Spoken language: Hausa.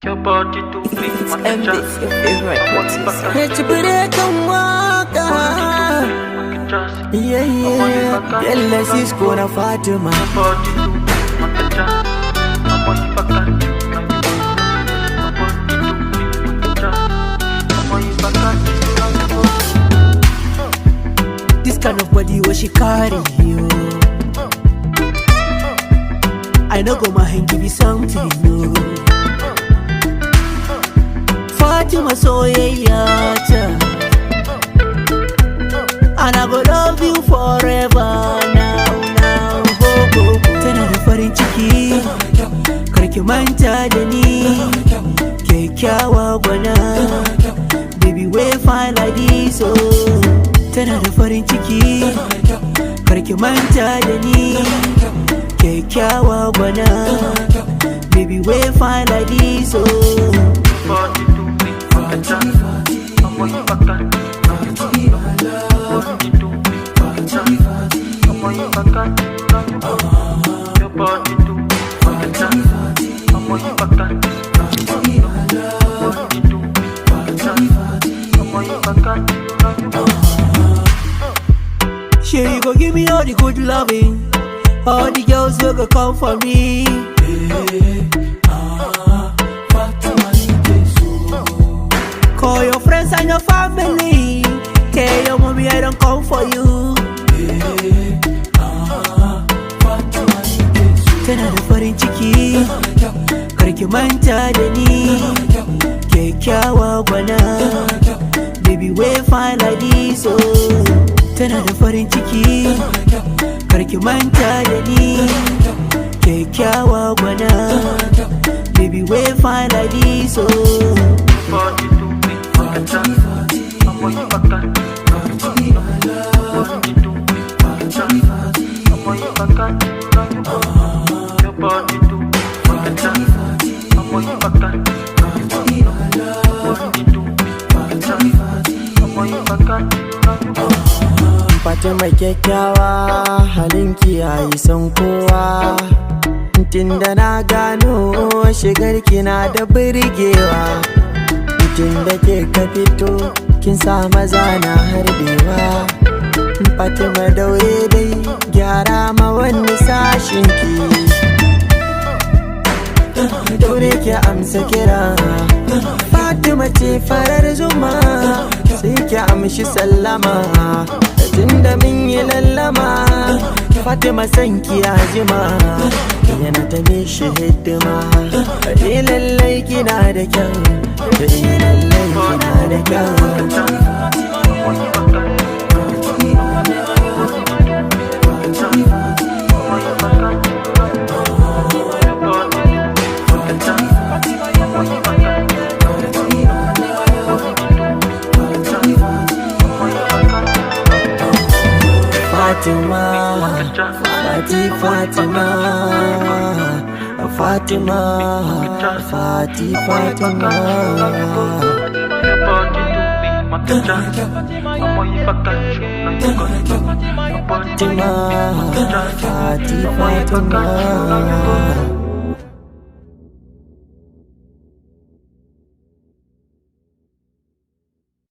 Your body to me, And this your favorite artist. Hechipireka mwaka. Yeah, yeah. Yalla Cisco na Fatima. This kind of body what she carry you. I know go my hand give you something new. Fatima soyayya ta, and I go love you forever now, ho, ho. Tana da farin ciki, karki manta da ni, kyakkyawa gwana, baby we fine like this, oh. Tana da farin ciki, karki manta da ni, kyakkyawa gwana, baby we fine like this, oh. Sure you go give me all the good loving, all the girls will go come for me. Call your friends and your family, tell your mommy I don't come for you. Tana da farin ciki, karki manta da ni, kyakkyawa gwana, baby we fine like this, oh. Tana da farin ciki, karki manta da ni, kyakkyawa gwana, baby we fine like this, oh. Fata mai kyakkyawa, halinki yayi son kowa. Tunda na gano shigarki na da birgewa. Tunda ke ka fito, kin sa maza na harbewa. Fatima daure dai, gyara ma wani sashinki. Daure ki amsa kira, Fatima ce farar zuma, sai ki amshi sallama. Tunda min yi lallama, Fatima san ki ya jima, yana ta mishi hidima. Lallai kina da kyau, lallai kina da kyau. Fatima, Fatima, Fatima, Fatima. Fatima, Fatima.